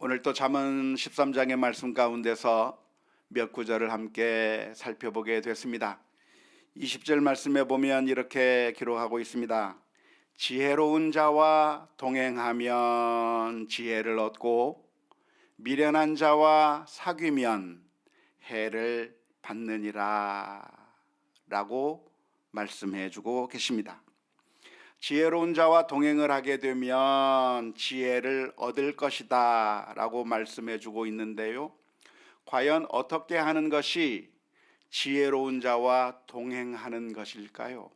오늘 또 잠언 13장의 말씀 가운데서 몇 구절을 함께 살펴보게 됐습니다. 20절 말씀에 보면 이렇게 기록하고 있습니다. 지혜로운 자와 동행하면 지혜를 얻고 미련한 자와 사귀면 해를 받느니라 라고 말씀해 주고 계십니다. 지혜로운 자와 동행을 하게 되면 지혜를 얻을 것이다 라고 말씀해 주고 있는데요, 과연 어떻게 하는 것이 지혜로운 자와 동행하는 것일까요?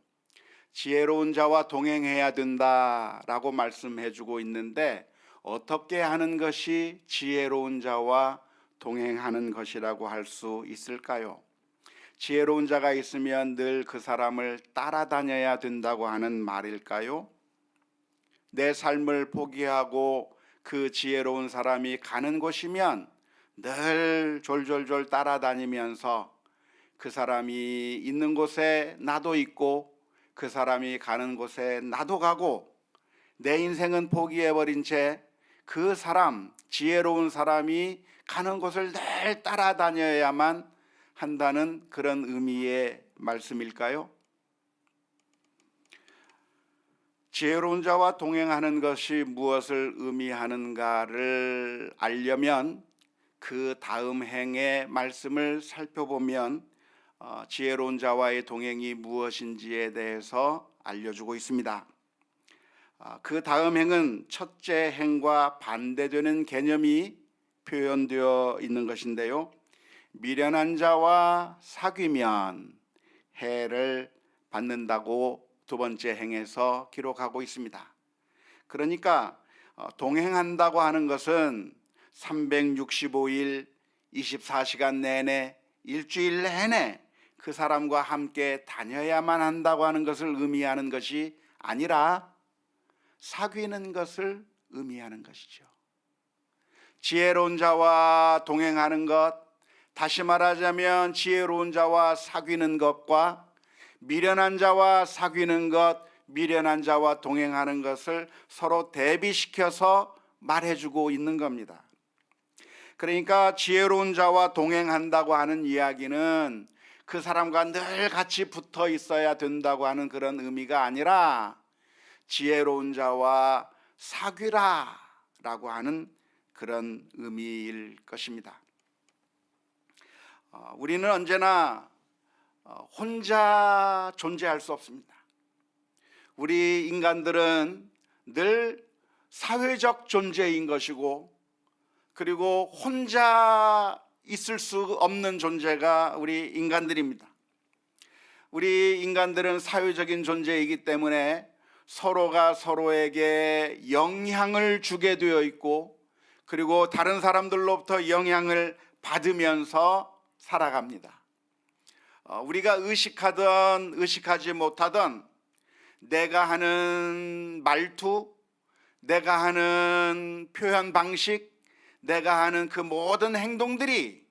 지혜로운 자와 동행해야 된다 라고 말씀해 주고 있는데, 어떻게 하는 것이 지혜로운 자와 동행하는 것이라고 할 수 있을까요? 지혜로운 자가 있으면 늘 그 사람을 따라다녀야 된다고 하는 말일까요? 내 삶을 포기하고 그 지혜로운 사람이 가는 곳이면 늘 졸졸졸 따라다니면서 그 사람이 있는 곳에 나도 있고 그 사람이 가는 곳에 나도 가고, 내 인생은 포기해버린 채 그 사람, 지혜로운 사람이 가는 곳을 늘 따라다녀야만 한다는 그런 의미의 말씀일까요? 지혜로운 자와 동행하는 것이 무엇을 의미하는가를 알려면 그 다음 행의 말씀을 살펴보면 지혜로운 자와의 동행이 무엇인지에 대해서 알려주고 있습니다. 그 다음 행은 첫째 행과 반대되는 개념이 표현되어 있는 것인데요, 미련한 자와 사귀면 해를 받는다고 두 번째 행에서 기록하고 있습니다. 그러니까 동행한다고 하는 것은 365일 24시간 내내 일주일 내내 그 사람과 함께 다녀야만 한다고 하는 것을 의미하는 것이 아니라 사귀는 것을 의미하는 것이죠. 지혜로운 자와 동행하는 것, 다시 말하자면 지혜로운 자와 사귀는 것과 미련한 자와 사귀는 것, 미련한 자와 동행하는 것을 서로 대비시켜서 말해주고 있는 겁니다. 그러니까 지혜로운 자와 동행한다고 하는 이야기는 그 사람과 늘 같이 붙어 있어야 된다고 하는 그런 의미가 아니라 지혜로운 자와 사귀라 라고 하는 그런 의미일 것입니다. 우리는 언제나 혼자 존재할 수 없습니다. 우리 인간들은 늘 사회적 존재인 것이고, 그리고 혼자 있을 수 없는 존재가 우리 인간들입니다. 우리 인간들은 사회적인 존재이기 때문에 서로가 서로에게 영향을 주게 되어 있고, 그리고 다른 사람들로부터 영향을 받으면서 살아갑니다. 우리가 의식하든 의식하지 못하든 내가 하는 말투, 내가 하는 표현 방식, 내가 하는 그 모든 행동들이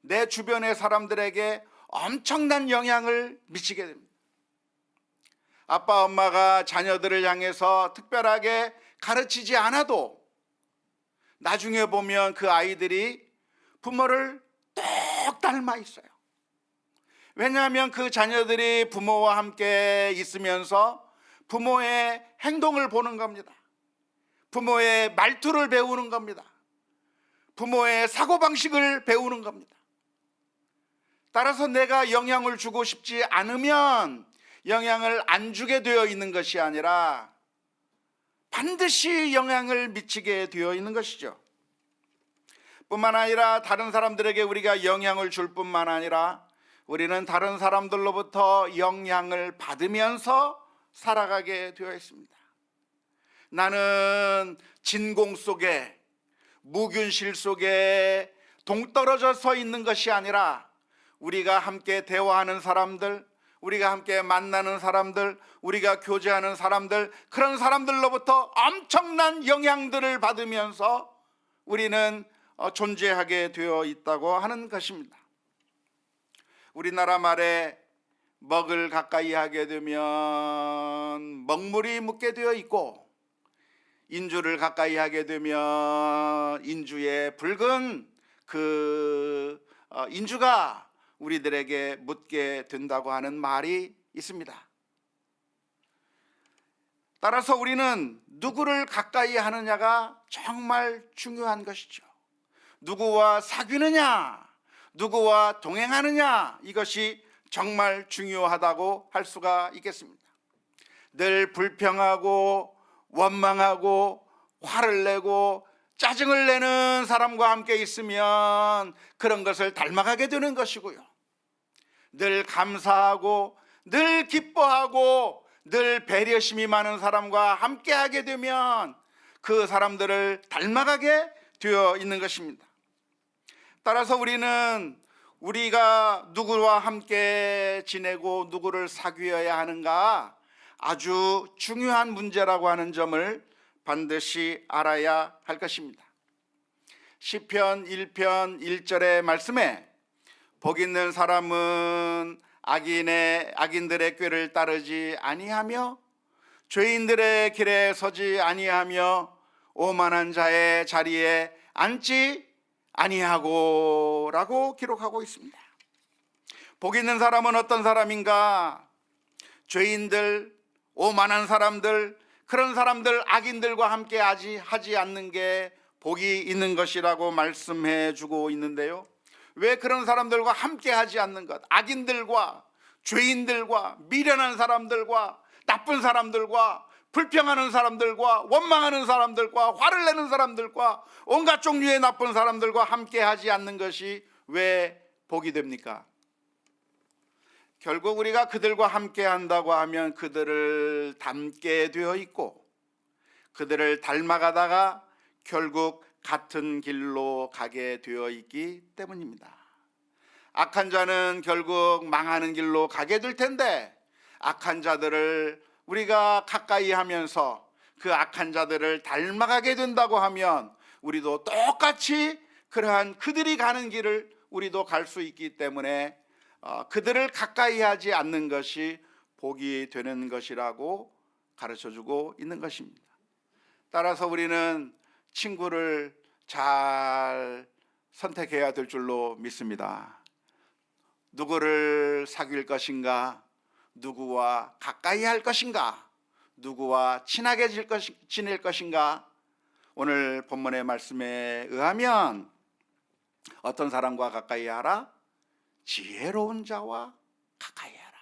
내 주변의 사람들에게 엄청난 영향을 미치게 됩니다. 아빠 엄마가 자녀들을 향해서 특별하게 가르치지 않아도 나중에 보면 그 아이들이 부모를 똑 닮아 있어요. 왜냐하면 그 자녀들이 부모와 함께 있으면서 부모의 행동을 보는 겁니다. 부모의 말투를 배우는 겁니다. 부모의 사고방식을 배우는 겁니다. 따라서 내가 영향을 주고 싶지 않으면 영향을 안 주게 되어 있는 것이 아니라 반드시 영향을 미치게 되어 있는 것이죠. 뿐만 아니라 다른 사람들에게 우리가 영향을 줄 뿐만 아니라 우리는 다른 사람들로부터 영향을 받으면서 살아가게 되어 있습니다. 나는 진공 속에, 무균실 속에 동떨어져 서 있는 것이 아니라 우리가 함께 대화하는 사람들, 우리가 함께 만나는 사람들, 우리가 교제하는 사람들, 그런 사람들로부터 엄청난 영향들을 받으면서 우리는 존재하게 되어 있다고 하는 것입니다. 우리나라 말에 먹을 가까이 하게 되면 먹물이 묻게 되어 있고, 인주를 가까이 하게 되면 인주의 붉은 인주가 우리들에게 묻게 된다고 하는 말이 있습니다. 따라서 우리는 누구를 가까이 하느냐가 정말 중요한 것이죠. 누구와 사귀느냐, 누구와 동행하느냐, 이것이 정말 중요하다고 할 수가 있겠습니다. 늘 불평하고 원망하고 화를 내고 짜증을 내는 사람과 함께 있으면 그런 것을 닮아가게 되는 것이고요. 늘 감사하고 늘 기뻐하고 늘 배려심이 많은 사람과 함께 하게 되면 그 사람들을 닮아가게 되어 있는 것입니다. 따라서 우리가 누구와 함께 지내고 누구를 사귀어야 하는가, 아주 중요한 문제라고 하는 점을 반드시 알아야 할 것입니다. 시편 1편 1절의 말씀에 복 있는 사람은 악인들의 꾀를 따르지 아니하며 죄인들의 길에 서지 아니하며 오만한 자의 자리에 앉지 아니하고 라고 기록하고 있습니다. 복 있는 사람은 어떤 사람인가? 죄인들, 오만한 사람들, 그런 사람들, 악인들과 함께 하지 않는 게 복이 있는 것이라고 말씀해 주고 있는데요. 왜 그런 사람들과 함께 하지 않는 것? 악인들과 죄인들과 미련한 사람들과 나쁜 사람들과 불평하는 사람들과 원망하는 사람들과 화를 내는 사람들과 온갖 종류의 나쁜 사람들과 함께 하지 않는 것이 왜 복이 됩니까? 결국 우리가 그들과 함께 한다고 하면 그들을 닮게 되어 있고 그들을 닮아가다가 결국 같은 길로 가게 되어 있기 때문입니다. 악한 자는 결국 망하는 길로 가게 될 텐데 악한 자들을 우리가 가까이 하면서 그 악한 자들을 닮아가게 된다고 하면 우리도 똑같이 그러한 그들이 가는 길을 우리도 갈 수 있기 때문에 그들을 가까이 하지 않는 것이 복이 되는 것이라고 가르쳐주고 있는 것입니다. 따라서 우리는 친구를 잘 선택해야 될 줄로 믿습니다. 누구를 사귈 것인가, 누구와 가까이 할 것인가, 누구와 친하게 지낼 것인가. 오늘 본문의 말씀에 의하면 어떤 사람과 가까이 하라? 지혜로운 자와 가까이 하라,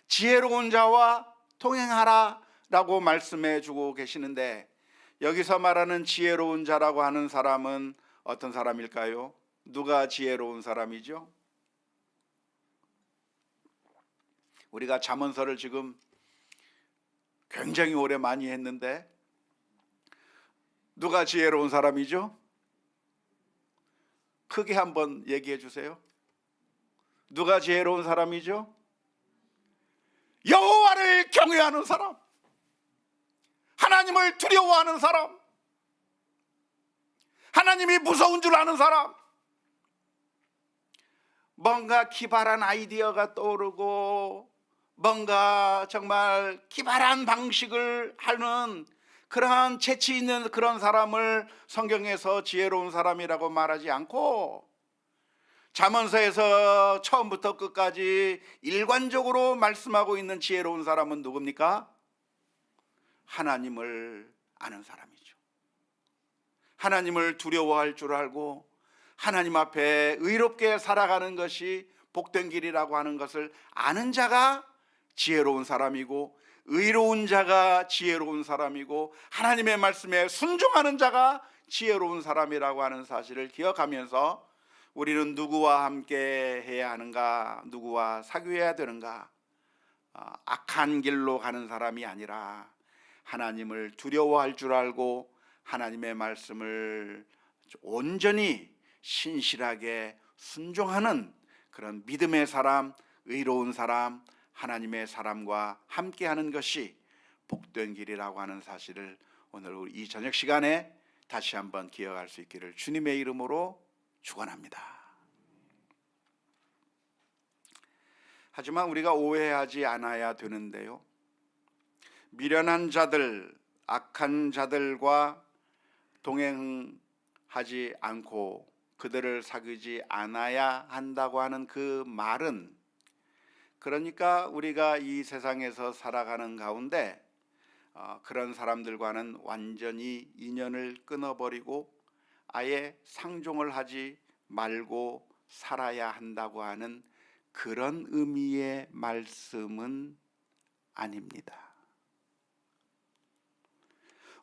지혜로운 자와 동행하라 라고 말씀해 주고 계시는데, 여기서 말하는 지혜로운 자라고 하는 사람은 어떤 사람일까요? 누가 지혜로운 사람이죠? 우리가 잠언서를 지금 굉장히 오래 많이 했는데 누가 지혜로운 사람이죠? 크게 한번 얘기해 주세요. 누가 지혜로운 사람이죠? 여호와를 경외하는 사람, 하나님을 두려워하는 사람, 하나님이 무서운 줄 아는 사람, 뭔가 기발한 아이디어가 떠오르고 뭔가 정말 기발한 방식을 하는 그러한 재치 있는 그런 사람을 성경에서 지혜로운 사람이라고 말하지 않고, 잠언서에서 처음부터 끝까지 일관적으로 말씀하고 있는 지혜로운 사람은 누굽니까? 하나님을 아는 사람이죠. 하나님을 두려워할 줄 알고 하나님 앞에 의롭게 살아가는 것이 복된 길이라고 하는 것을 아는 자가 지혜로운 사람이고, 의로운 자가 지혜로운 사람이고, 하나님의 말씀에 순종하는 자가 지혜로운 사람이라고 하는 사실을 기억하면서 우리는 누구와 함께 해야 하는가, 누구와 사귀어야 되는가, 악한 길로 가는 사람이 아니라 하나님을 두려워할 줄 알고 하나님의 말씀을 온전히 신실하게 순종하는 그런 믿음의 사람, 의로운 사람, 하나님의 사람과 함께하는 것이 복된 길이라고 하는 사실을 오늘 우리 이 저녁 시간에 다시 한번 기억할 수 있기를 주님의 이름으로 축원합니다. 하지만 우리가 오해하지 않아야 되는데요, 미련한 자들, 악한 자들과 동행하지 않고 그들을 사귀지 않아야 한다고 하는 그 말은, 그러니까 우리가 이 세상에서 살아가는 가운데 그런 사람들과는 완전히 인연을 끊어버리고 아예 상종을 하지 말고 살아야 한다고 하는 그런 의미의 말씀은 아닙니다.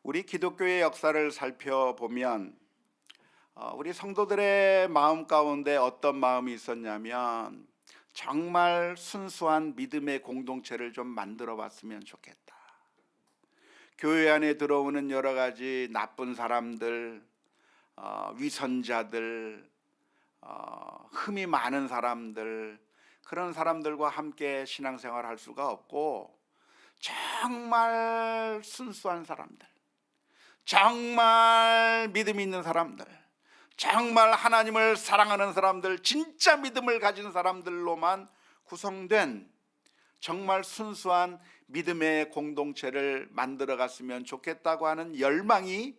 우리 기독교의 역사를 살펴보면 우리 성도들의 마음 가운데 어떤 마음이 있었냐면, 정말 순수한 믿음의 공동체를 좀 만들어 봤으면 좋겠다. 교회 안에 들어오는 여러 가지 나쁜 사람들, 위선자들, 흠이 많은 사람들, 그런 사람들과 함께 신앙생활을 할 수가 없고, 정말 순수한 사람들, 정말 믿음이 있는 사람들, 정말 하나님을 사랑하는 사람들, 진짜 믿음을 가진 사람들로만 구성된 정말 순수한 믿음의 공동체를 만들어 갔으면 좋겠다고 하는 열망이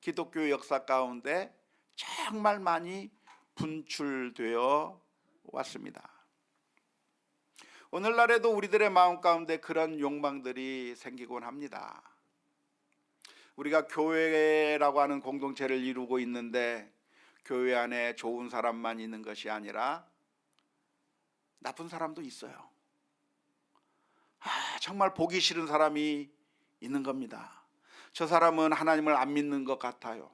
기독교 역사 가운데 정말 많이 분출되어 왔습니다. 오늘날에도 우리들의 마음 가운데 그런 욕망들이 생기곤 합니다. 우리가 교회라고 하는 공동체를 이루고 있는데 교회 안에 좋은 사람만 있는 것이 아니라 나쁜 사람도 있어요. 정말 보기 싫은 사람이 있는 겁니다. 저 사람은 하나님을 안 믿는 것 같아요.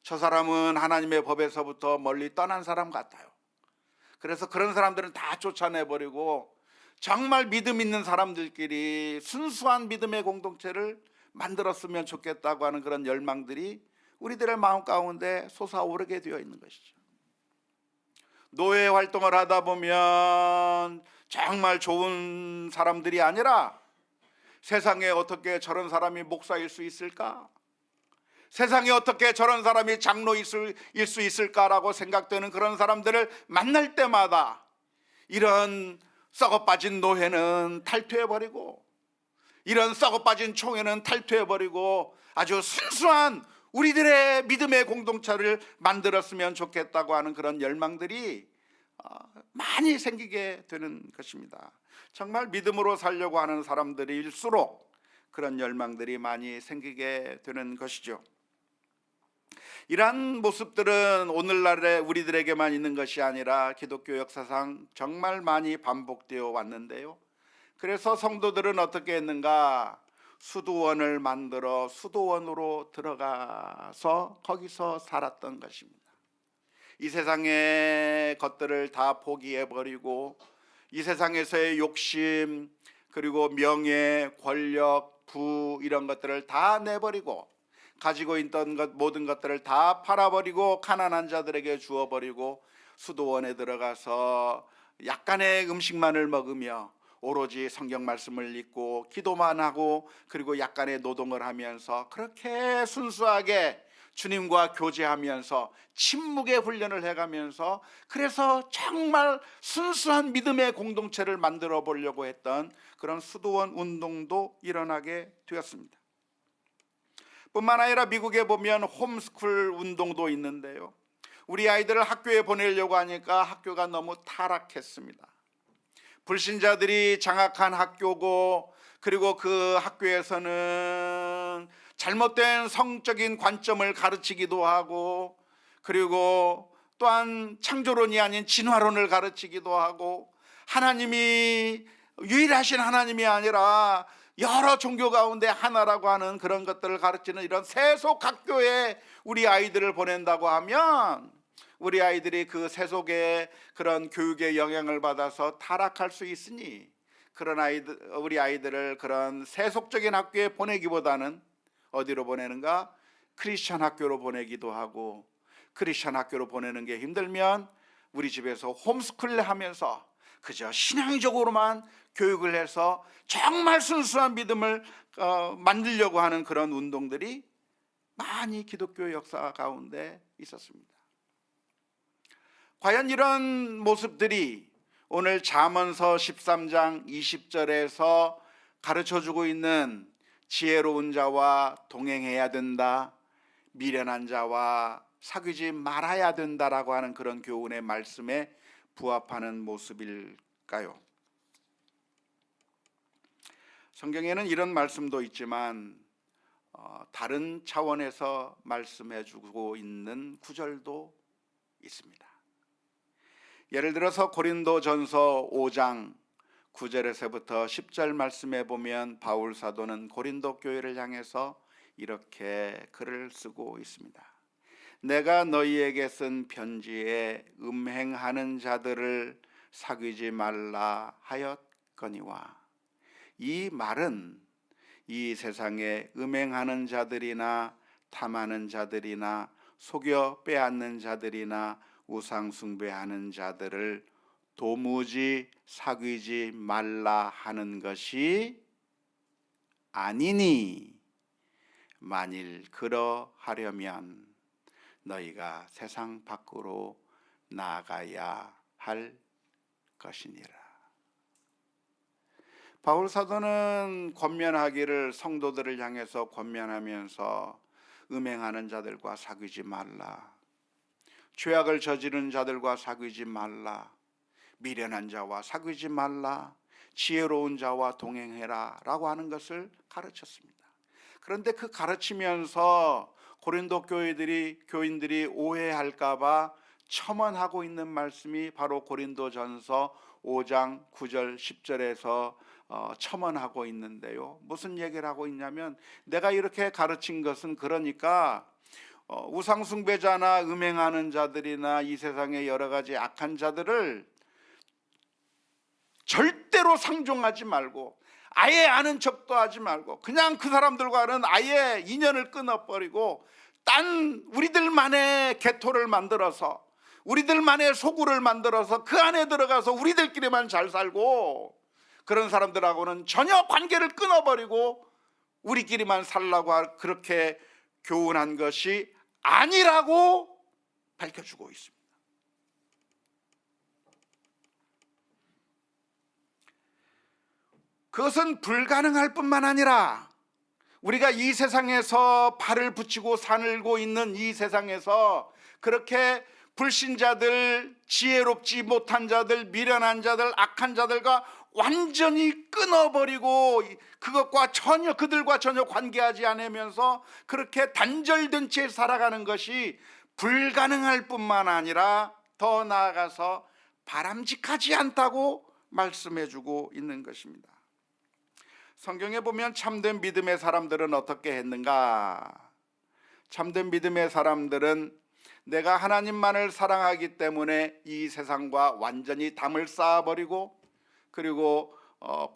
저 사람은 하나님의 법에서부터 멀리 떠난 사람 같아요. 그래서 그런 사람들은 다 쫓아내버리고 정말 믿음 있는 사람들끼리 순수한 믿음의 공동체를 만들었으면 좋겠다고 하는 그런 열망들이 우리들의 마음 가운데 솟아오르게 되어 있는 것이죠. 노예 활동을 하다 보면 정말 좋은 사람들이 아니라, 세상에 어떻게 저런 사람이 목사일 수 있을까? 세상에 어떻게 저런 사람이 장로일 수 있을까라고 생각되는 그런 사람들을 만날 때마다 이런 썩어빠진 노예는 탈퇴해버리고, 이런 썩어빠진 총회는 탈퇴해버리고 아주 순수한 우리들의 믿음의 공동체를 만들었으면 좋겠다고 하는 그런 열망들이 많이 생기게 되는 것입니다. 정말 믿음으로 살려고 하는 사람들일수록 그런 열망들이 많이 생기게 되는 것이죠. 이러한 모습들은 오늘날의 우리들에게만 있는 것이 아니라 기독교 역사상 정말 많이 반복되어 왔는데요. 그래서 성도들은 어떻게 했는가? 수도원을 만들어 수도원으로 들어가서 거기서 살았던 것입니다. 이 세상의 것들을 다 포기해버리고 이 세상에서의 욕심, 그리고 명예, 권력, 부, 이런 것들을 다 내버리고 가지고 있던 모든 것들을 다 팔아버리고 가난한 자들에게 주어버리고 수도원에 들어가서 약간의 음식만을 먹으며 오로지 성경 말씀을 읽고 기도만 하고, 그리고 약간의 노동을 하면서 그렇게 순수하게 주님과 교제하면서 침묵의 훈련을 해가면서, 그래서 정말 순수한 믿음의 공동체를 만들어 보려고 했던 그런 수도원 운동도 일어나게 되었습니다. 뿐만 아니라 미국에 보면 홈스쿨 운동도 있는데요. 우리 아이들을 학교에 보내려고 하니까 학교가 너무 타락했습니다. 불신자들이 장악한 학교고, 그리고 그 학교에서는 잘못된 성적인 관점을 가르치기도 하고, 그리고 또한 창조론이 아닌 진화론을 가르치기도 하고, 하나님이 유일하신 하나님이 아니라 여러 종교 가운데 하나라고 하는 그런 것들을 가르치는 이런 세속 학교에 우리 아이들을 보낸다고 하면, 우리 아이들이 그 세속의 그런 교육의 영향을 받아서 타락할 수 있으니, 그런 우리 아이들을 그런 세속적인 학교에 보내기보다는 어디로 보내는가? 크리스천 학교로 보내기도 하고, 크리스천 학교로 보내는 게 힘들면 우리 집에서 홈스쿨 하면서 그저 신앙적으로만 교육을 해서 정말 순수한 믿음을 만들려고 하는 그런 운동들이 많이 기독교 역사 가운데 있었습니다. 과연 이런 모습들이 오늘 잠언서 13장 20절에서 가르쳐주고 있는 지혜로운 자와 동행해야 된다, 미련한 자와 사귀지 말아야 된다라고 하는 그런 교훈의 말씀에 부합하는 모습일까요? 성경에는 이런 말씀도 있지만 다른 차원에서 말씀해 주고 있는 구절도 있습니다. 예를 들어서 고린도전서 5장 9절에서부터 10절 말씀에 보면 바울 사도는 고린도 교회를 향해서 이렇게 글을 쓰고 있습니다. 내가 너희에게 쓴 편지에 음행하는 자들을 사귀지 말라 하였거니와. 이 말은 이 세상에 음행하는 자들이나 탐하는 자들이나 속여 빼앗는 자들이나 우상 숭배하는 자들을 도무지 사귀지 말라 하는 것이 아니니, 만일 그러하려면 너희가 세상 밖으로 나가야 할 것이니라. 바울 사도는 권면하기를 성도들을 향해서 권면하면서 음행하는 자들과 사귀지 말라, 죄악을 저지른 자들과 사귀지 말라, 미련한 자와 사귀지 말라, 지혜로운 자와 동행해라 라고 하는 것을 가르쳤습니다. 그런데 그 가르치면서 고린도 교인들이 오해할까봐 첨언하고 있는 말씀이 바로 고린도전서 5장 9절 10절에서 첨언하고 있는데요. 무슨 얘기를 하고 있냐면, 내가 이렇게 가르친 것은 그러니까 우상 숭배자나 음행하는 자들이나 이 세상의 여러 가지 악한 자들을 절대로 상종하지 말고, 아예 아는 척도 하지 말고, 그냥 그 사람들과는 아예 인연을 끊어버리고 딴 우리들만의 개토를 만들어서, 우리들만의 소굴을 만들어서 그 안에 들어가서 우리들끼리만 잘 살고, 그런 사람들하고는 전혀 관계를 끊어버리고 우리끼리만 살라고 그렇게 교훈한 것이 아니라고 밝혀주고 있습니다. 그것은 불가능할 뿐만 아니라 우리가 이 세상에서 발을 붙이고 살고 있는 이 세상에서 그렇게 불신자들, 지혜롭지 못한 자들, 미련한 자들, 악한 자들과 완전히 끊어버리고 그들과 전혀 관계하지 않으면서 그렇게 단절된 채 살아가는 것이 불가능할 뿐만 아니라 더 나아가서 바람직하지 않다고 말씀해주고 있는 것입니다. 성경에 보면 참된 믿음의 사람들은 어떻게 했는가? 참된 믿음의 사람들은 내가 하나님만을 사랑하기 때문에 이 세상과 완전히 담을 쌓아버리고, 그리고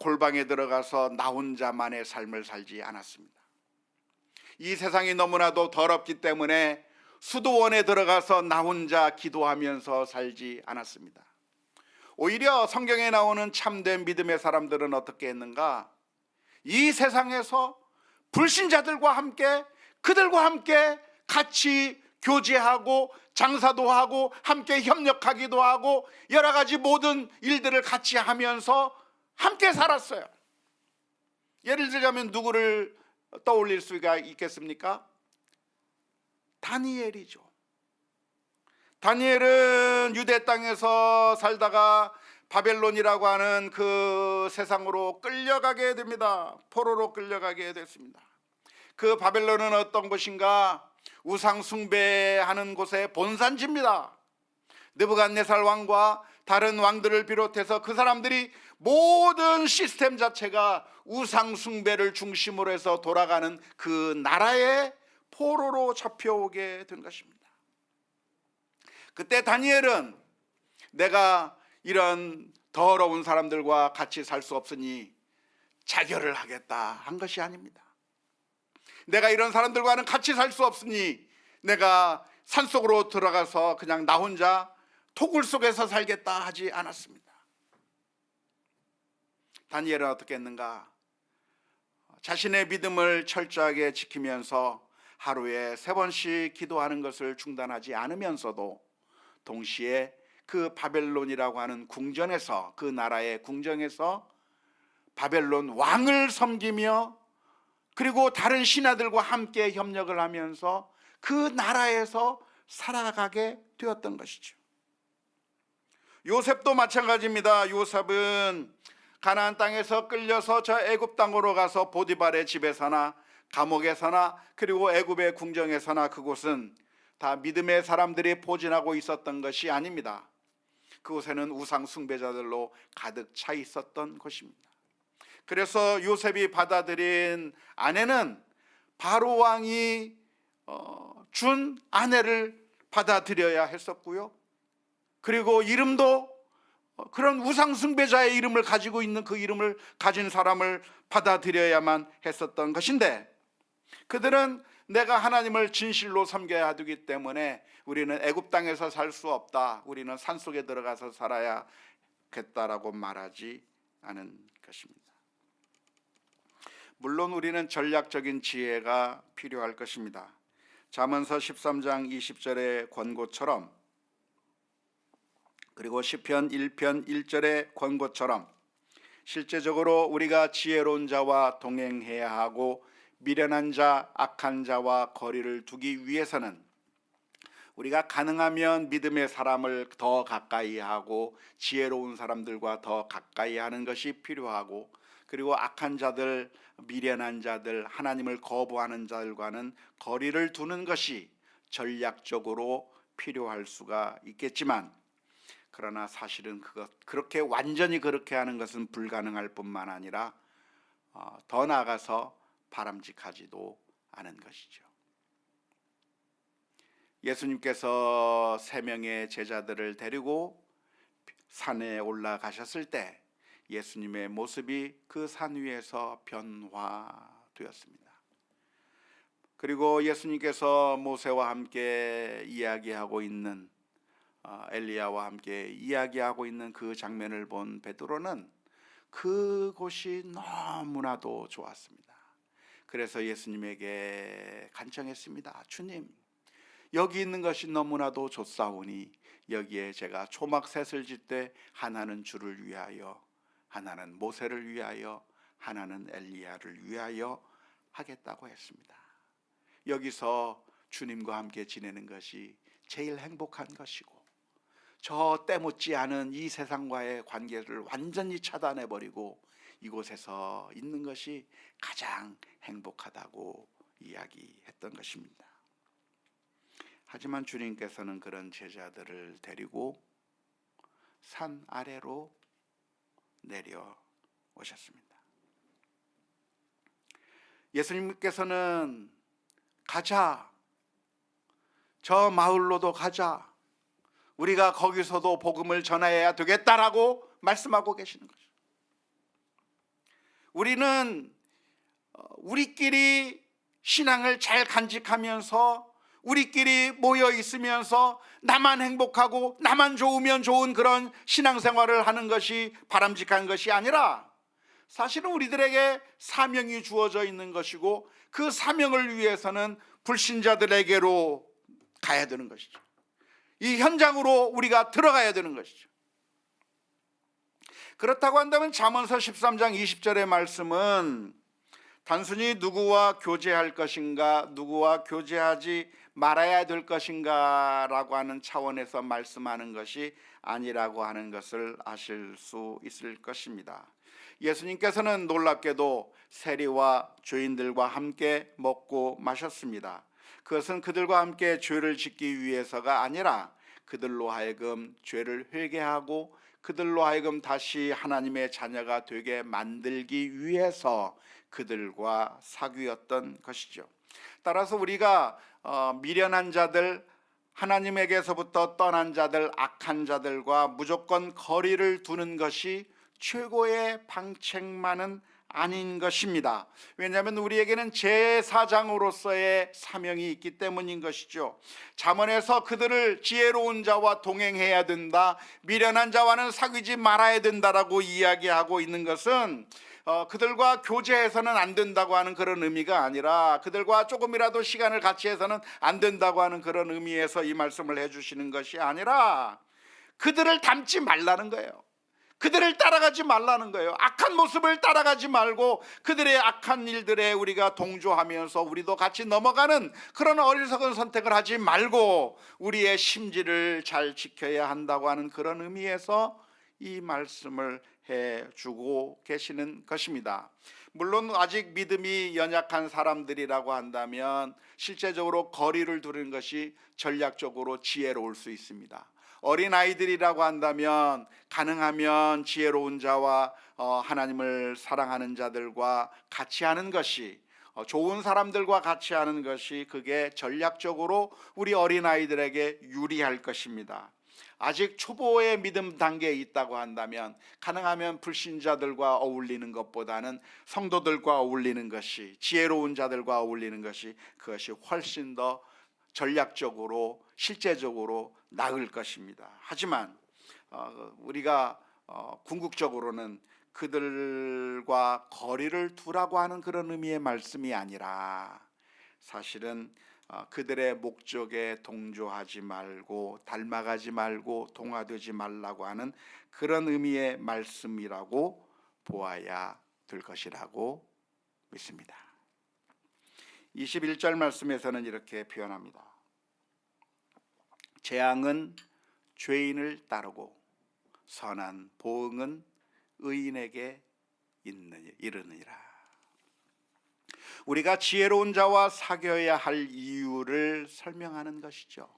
골방에 들어가서 나 혼자만의 삶을 살지 않았습니다. 이 세상이 너무나도 더럽기 때문에 수도원에 들어가서 나 혼자 기도하면서 살지 않았습니다. 오히려 성경에 나오는 참된 믿음의 사람들은 어떻게 했는가? 이 세상에서 불신자들과 함께, 그들과 함께 같이 교제하고 장사도 하고 함께 협력하기도 하고 여러 가지 모든 일들을 같이 하면서 함께 살았어요. 예를 들자면 누구를 떠올릴 수가 있겠습니까? 다니엘이죠. 다니엘은 유대 땅에서 살다가 바벨론이라고 하는 그 세상으로 끌려가게 됩니다. 포로로 끌려가게 됐습니다. 그 바벨론은 어떤 곳인가? 우상 숭배하는 곳의 본산지입니다. 느부갓네살 왕과 다른 왕들을 비롯해서 그 사람들이 모든 시스템 자체가 우상 숭배를 중심으로 해서 돌아가는 그 나라의 포로로 잡혀오게 된 것입니다. 그때 다니엘은 내가 이런 더러운 사람들과 같이 살 수 없으니 자결을 하겠다 한 것이 아닙니다. 내가 이런 사람들과는 같이 살 수 없으니 내가 산속으로 들어가서 그냥 나 혼자 토굴 속에서 살겠다 하지 않았습니다. 다니엘은 어떻게 했는가? 자신의 믿음을 철저하게 지키면서 하루에 3번씩 기도하는 것을 중단하지 않으면서도 동시에 그 바벨론이라고 하는 궁전에서, 그 나라의 궁정에서 바벨론 왕을 섬기며 그리고 다른 신하들과 함께 협력을 하면서 그 나라에서 살아가게 되었던 것이죠. 요셉도 마찬가지입니다. 요셉은 가나안 땅에서 끌려서 저 애굽 땅으로 가서 보디발의 집에서나 감옥에서나 그리고 애굽의 궁정에서나 그곳은 다 믿음의 사람들이 포진하고 있었던 것이 아닙니다. 그곳에는 우상 숭배자들로 가득 차 있었던 곳입니다. 그래서 요셉이 받아들인 아내는 바로 왕이 준 아내를 받아들여야 했었고요. 그리고 이름도 그런 우상 숭배자의 이름을 가지고 있는 그 이름을 가진 사람을 받아들여야만 했었던 것인데, 그들은 내가 하나님을 진실로 섬겨야 하기 때문에 우리는 애굽 땅에서 살 수 없다, 우리는 산속에 들어가서 살아야겠다라고 말하지 않은 것입니다. 물론 우리는 전략적인 지혜가 필요할 것입니다. 잠언서 13장 20절의 권고처럼, 그리고 시편 1편 1절의 권고처럼 실제적으로 우리가 지혜로운 자와 동행해야 하고 미련한 자, 악한 자와 거리를 두기 위해서는 우리가 가능하면 믿음의 사람을 더 가까이 하고 지혜로운 사람들과 더 가까이 하는 것이 필요하고, 그리고 악한 자들, 미련한 자들, 하나님을 거부하는 자들과는 거리를 두는 것이 전략적으로 필요할 수가 있겠지만, 그러나 사실은 그렇게 완전히 그렇게 하는 것은 불가능할 뿐만 아니라 더 나아가서 바람직하지도 않은 것이죠. 예수님께서 3명의 제자들을 데리고 산에 올라가셨을 때 예수님의 모습이 그 산 위에서 변화되었습니다. 그리고 예수님께서 모세와 함께 이야기하고 있는 엘리야와 함께 이야기하고 있는 그 장면을 본 베드로는 그곳이 너무나도 좋았습니다. 그래서 예수님에게 간청했습니다. 주님, 여기 있는 것이 너무나도 좋사오니 여기에 제가 초막셋을 짓 때 하나는 주를 위하여, 하나는 모세를 위하여, 하나는 엘리야를 위하여 하겠다고 했습니다. 여기서 주님과 함께 지내는 것이 제일 행복한 것이고, 저 때묻지 않은 이 세상과의 관계를 완전히 차단해버리고 이곳에서 있는 것이 가장 행복하다고 이야기했던 것입니다. 하지만 주님께서는 그런 제자들을 데리고 산 아래로 내려오셨습니다. 예수님께서는 가자, 저 마을로도 가자, 우리가 거기서도 복음을 전해야 되겠다라고 말씀하고 계시는 거죠. 우리는 우리끼리 신앙을 잘 간직하면서 우리끼리 모여 있으면서 나만 행복하고 나만 좋으면 좋은 그런 신앙생활을 하는 것이 바람직한 것이 아니라, 사실은 우리들에게 사명이 주어져 있는 것이고 그 사명을 위해서는 불신자들에게로 가야 되는 것이죠. 이 현장으로 우리가 들어가야 되는 것이죠. 그렇다고 한다면 잠언서 13장 20절의 말씀은 단순히 누구와 교제할 것인가, 누구와 교제하지 말아야 될 것인가 라고 하는 차원에서 말씀하는 것이 아니라고 하는 것을 아실 수 있을 것입니다. 예수님께서는 놀랍게도 세리와 죄인들과 함께 먹고 마셨습니다. 그것은 그들과 함께 죄를 짓기 위해서가 아니라 그들로 하여금 죄를 회개하고 그들로 하여금 다시 하나님의 자녀가 되게 만들기 위해서 그들과 사귀었던 것이죠. 따라서 우리가 미련한 자들, 하나님에게서부터 떠난 자들, 악한 자들과 무조건 거리를 두는 것이 최고의 방책만은 아닌 것입니다. 왜냐하면 우리에게는 제사장으로서의 사명이 있기 때문인 것이죠. 잠언에서 그들을 지혜로운 자와 동행해야 된다, 미련한 자와는 사귀지 말아야 된다라고 이야기하고 있는 것은 그들과 교제해서는 안 된다고 하는 그런 의미가 아니라, 그들과 조금이라도 시간을 같이 해서는 안 된다고 하는 그런 의미에서 이 말씀을 해주시는 것이 아니라 그들을 닮지 말라는 거예요. 그들을 따라가지 말라는 거예요. 악한 모습을 따라가지 말고 그들의 악한 일들에 우리가 동조하면서 우리도 같이 넘어가는 그런 어리석은 선택을 하지 말고 우리의 심지를 잘 지켜야 한다고 하는 그런 의미에서 이 말씀을 해주고 계시는 것입니다. 물론 아직 믿음이 연약한 사람들이라고 한다면 실제적으로 거리를 두는 것이 전략적으로 지혜로울 수 있습니다. 어린아이들이라고 한다면 가능하면 지혜로운 자와 하나님을 사랑하는 자들과 같이 하는 것이, 좋은 사람들과 같이 하는 것이 그게 전략적으로 우리 어린아이들에게 유리할 것입니다. 아직 초보의 믿음 단계에 있다고 한다면 가능하면 불신자들과 어울리는 것보다는 성도들과 어울리는 것이, 지혜로운 자들과 어울리는 것이, 그것이 훨씬 더 전략적으로 실제적으로 나을 것입니다. 하지만 우리가 궁극적으로는 그들과 거리를 두라고 하는 그런 의미의 말씀이 아니라 사실은 그들의 목적에 동조하지 말고 닮아가지 말고 동화되지 말라고 하는 그런 의미의 말씀이라고 보아야 될 것이라고 믿습니다. 21절 말씀에서는 이렇게 표현합니다. 재앙은 죄인을 따르고 선한 보응은 의인에게 이르느니라. 우리가 지혜로운 자와 사귀어야 할 이유를 설명하는 것이죠.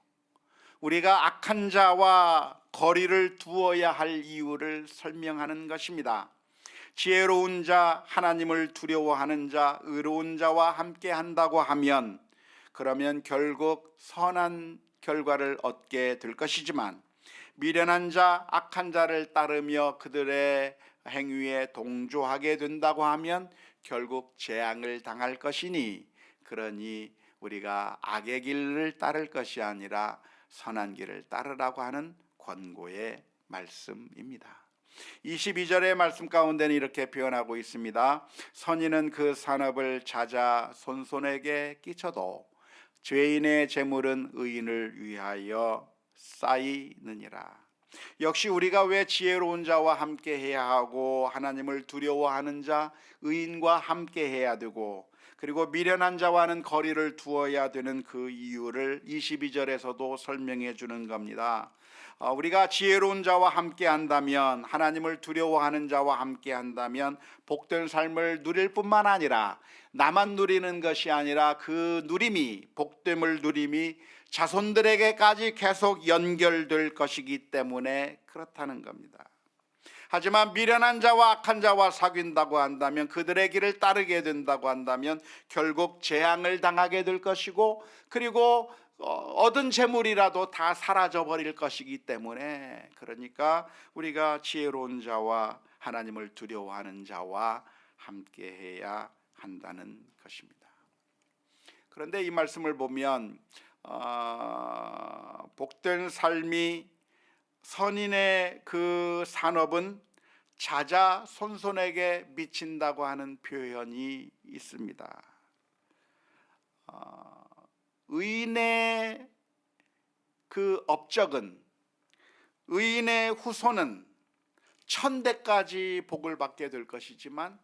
우리가 악한 자와 거리를 두어야 할 이유를 설명하는 것입니다. 지혜로운 자, 하나님을 두려워하는 자, 의로운 자와 함께 한다고 하면 그러면 결국 선한 결과를 얻게 될 것이지만 미련한 자, 악한 자를 따르며 그들의 행위에 동조하게 된다고 하면 결국 재앙을 당할 것이니, 그러니 우리가 악의 길을 따를 것이 아니라 선한 길을 따르라고 하는 권고의 말씀입니다. 22절의 말씀 가운데는 이렇게 표현하고 있습니다. 선인은 그 산업을 찾아 손손에게 끼쳐도 죄인의 재물은 의인을 위하여 쌓이느니라. 역시 우리가 왜 지혜로운 자와 함께 해야 하고 하나님을 두려워하는 자, 의인과 함께 해야 되고 그리고 미련한 자와는 거리를 두어야 되는 그 이유를 22절에서도 설명해 주는 겁니다. 우리가 지혜로운 자와 함께 한다면, 하나님을 두려워하는 자와 함께 한다면 복된 삶을 누릴 뿐만 아니라 나만 누리는 것이 아니라 그 누림이, 복됨을 누림이 자손들에게까지 계속 연결될 것이기 때문에 그렇다는 겁니다. 하지만 미련한 자와 악한 자와 사귄다고 한다면, 그들의 길을 따르게 된다고 한다면 결국 재앙을 당하게 될 것이고, 그리고 얻은 재물이라도 다 사라져 버릴 것이기 때문에, 그러니까 우리가 지혜로운 자와 하나님을 두려워하는 자와 함께 해야 한다는 것입니다. 그런데 이 말씀을 보면 복된 삶이, 선인의 그 산업은 자자손손에게 미친다고 하는 표현이 있습니다. 의인의 그 업적은, 의인의 후손은 천대까지 복을 받게 될 것이지만,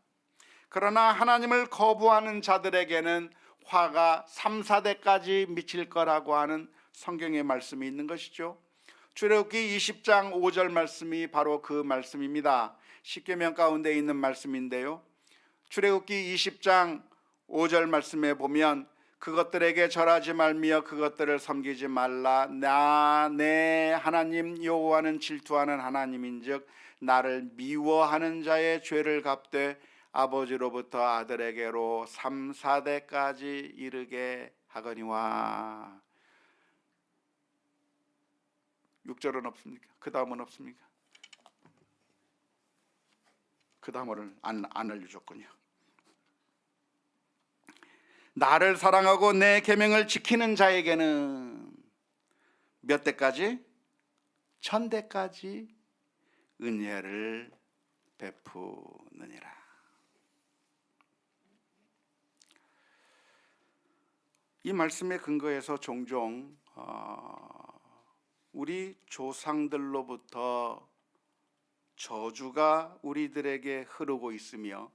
그러나 하나님을 거부하는 자들에게는 화가 3, 4대까지 미칠 거라고 하는 성경의 말씀이 있는 것이죠. 출애굽기 20장 5절 말씀이 바로 그 말씀입니다. 십계명 가운데 있는 말씀인데요, 출애굽기 20장 5절 말씀에 보면 그것들에게 절하지 말며 그것들을 섬기지 말라. 나 내 하나님 여호와는 질투하는 하나님인즉 나를 미워하는 자의 죄를 갚되 아버지로부터 아들에게로 3, 4대까지 이르게 하거니와. 6절은 없습니까? 그 다음은 없습니까? 그 다음을 안 알려줬군요. 나를 사랑하고 내 계명을 지키는 자에게는 몇 대까지? 1000대까지 은혜를 베푸느니라. 이 말씀에 근거해서 종종 우리 조상들로부터 저주가 우리들에게 흐르고 있으며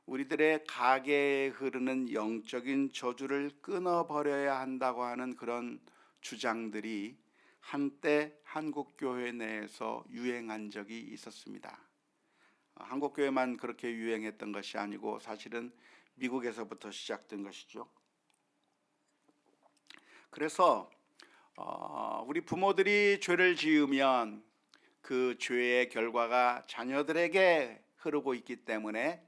우리들의 가계에 흐르는 영적인 저주를 끊어버려야 한다고 하는 그런 주장들이 한때 한국교회 내에서 유행한 적이 있었습니다. 한국교회만 그렇게 유행했던 것이 아니고 사실은 미국에서부터 시작된 것이죠. 그래서 우리 부모들이 죄를 지으면 그 죄의 결과가 자녀들에게 흐르고 있기 때문에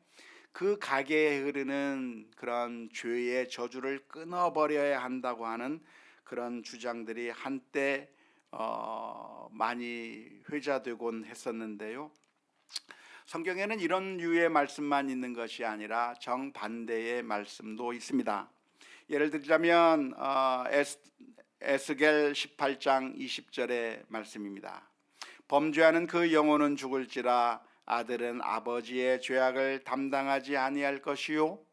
그 가게에 흐르는 그런 죄의 저주를 끊어버려야 한다고 하는 그런 주장들이 한때 많이 회자되곤 했었는데요. 성경에는 이런 유의 말씀만 있는 것이 아니라 정반대의 말씀도 있습니다. 예를 들자면 에스겔 18장 20절의 말씀입니다. 범죄하는 그 영혼은 죽을지라 아들은 아버지의 죄악을 담당하지 아니할 것이요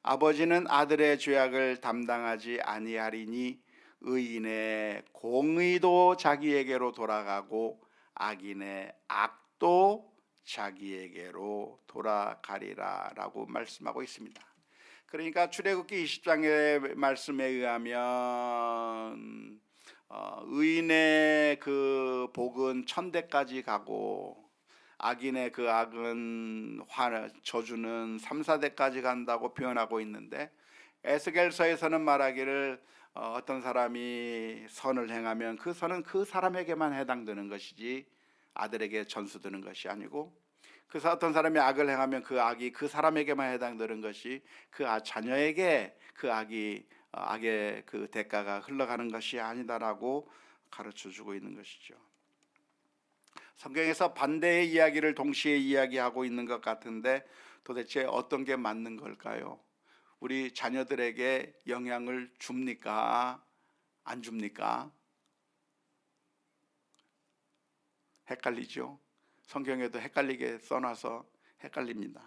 아버지는 아들의 죄악을 담당하지 아니하리니 의인의 공의도 자기에게로 돌아가고 악인의 악도 자기에게로 돌아가리라 라고 말씀하고 있습니다. 그러니까 출애굽기 20장의 말씀에 의하면 의인의 그 복은 천대까지 가고 악인의 그 악은 저주는 3, 4대까지 간다고 표현하고 있는데 에스겔서에서는 말하기를 어떤 사람이 선을 행하면 그 선은 그 사람에게만 해당되는 것이지 아들에게 전수되는 것이 아니고 그래서 어떤 사람이 악을 행하면 그 악이 그 사람에게만 해당되는 것이 그 자녀에게 그 악의 그 대가가 흘러가는 것이 아니다라고 가르쳐주고 있는 것이죠. 성경에서 반대의 이야기를 동시에 이야기하고 있는 것 같은데 도대체 어떤 게 맞는 걸까요? 우리 자녀들에게 영향을 줍니까? 안 줍니까? 헷갈리죠? 성경에도 헷갈리게 써놔서 헷갈립니다.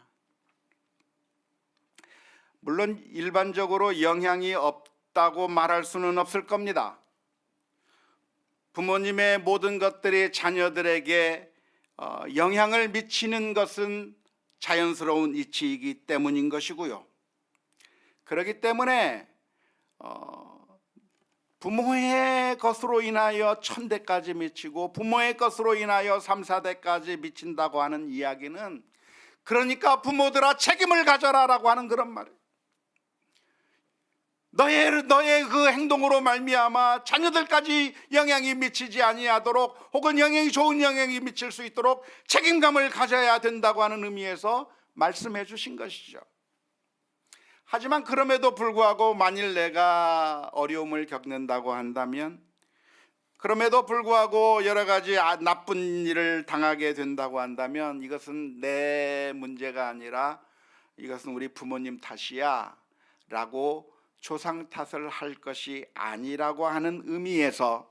물론 일반적으로 영향이 없다고 말할 수는 없을 겁니다. 부모님의 모든 것들이 자녀들에게 영향을 미치는 것은 자연스러운 이치이기 때문인 것이고요. 그렇기 때문에 부모의 것으로 인하여 1000대까지 미치고 부모의 것으로 인하여 3, 4대까지 미친다고 하는 이야기는 그러니까 부모들아 책임을 가져라라고 하는 그런 말이에요. 너의 그 행동으로 말미암아 자녀들까지 영향이 미치지 아니하도록 혹은 좋은 영향이 미칠 수 있도록 책임감을 가져야 된다고 하는 의미에서 말씀해 주신 것이죠. 하지만 그럼에도 불구하고 만일 내가 어려움을 겪는다고 한다면 그럼에도 불구하고 여러 가지 나쁜 일을 당하게 된다고 한다면 이것은 내 문제가 아니라 이것은 우리 부모님 탓이야 라고 조상 탓을 할 것이 아니라고 하는 의미에서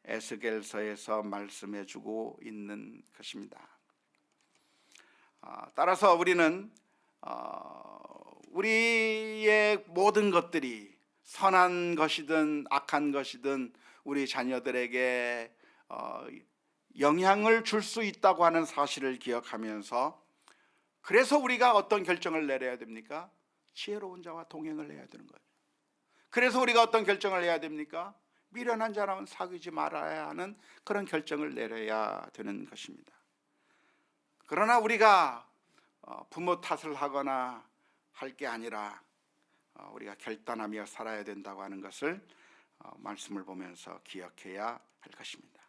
에스겔서에서 말씀해 주고 있는 것입니다. 따라서 우리는 우리의 모든 것들이 선한 것이든 악한 것이든 우리 자녀들에게 영향을 줄 수 있다고 하는 사실을 기억하면서 그래서 우리가 어떤 결정을 내려야 됩니까? 지혜로운 자와 동행을 해야 되는 거예요. 그래서 우리가 어떤 결정을 해야 됩니까? 미련한 자랑은 사귀지 말아야 하는 그런 결정을 내려야 되는 것입니다. 그러나 우리가 부모 탓을 하거나 할 게 아니라 우리가 결단하며 살아야 된다고 하는 것을 말씀을 보면서 기억해야 할 것입니다.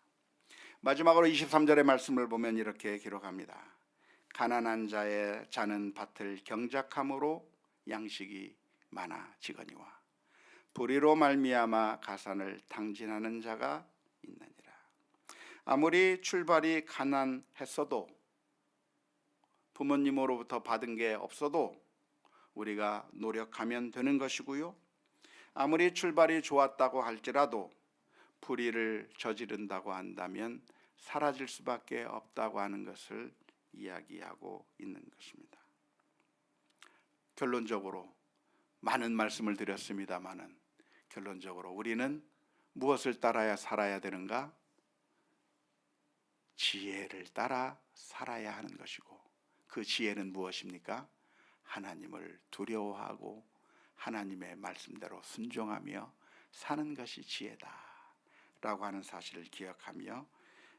마지막으로 23절의 말씀을 보면 이렇게 기록합니다. 가난한 자는 밭을 경작함으로 양식이 많아지거니와 불의로 말미암아 가산을 탕진하는 자가 있느니라. 아무리 출발이 가난했어도 부모님으로부터 받은 게 없어도 우리가 노력하면 되는 것이고요. 아무리 출발이 좋았다고 할지라도 불의를 저지른다고 한다면 사라질 수밖에 없다고 하는 것을 이야기하고 있는 것입니다. 결론적으로 많은 말씀을 드렸습니다마는 결론적으로 우리는 무엇을 따라야 살아야 되는가? 지혜를 따라 살아야 하는 것이고, 그 지혜는 무엇입니까? 하나님을 두려워하고 하나님의 말씀대로 순종하며 사는 것이 지혜다 라고 하는 사실을 기억하며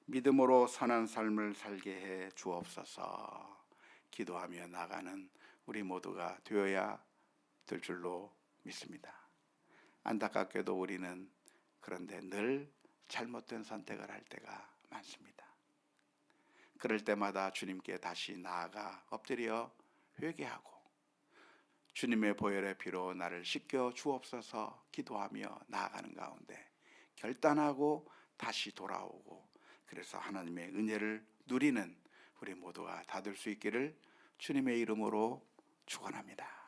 믿음으로 선한 삶을 살게 해 주옵소서 기도하며 나가는 우리 모두가 되어야 될 줄로 믿습니다. 안타깝게도 우리는 그런데 늘 잘못된 선택을 할 때가 많습니다. 그럴 때마다 주님께 다시 나아가 엎드려 회개하고 주님의 보혈의 피로 나를 씻겨 주옵소서 기도하며 나아가는 가운데 결단하고 다시 돌아오고, 그래서 하나님의 은혜를 누리는 우리 모두가 다 될 수 있기를 주님의 이름으로 축원합니다.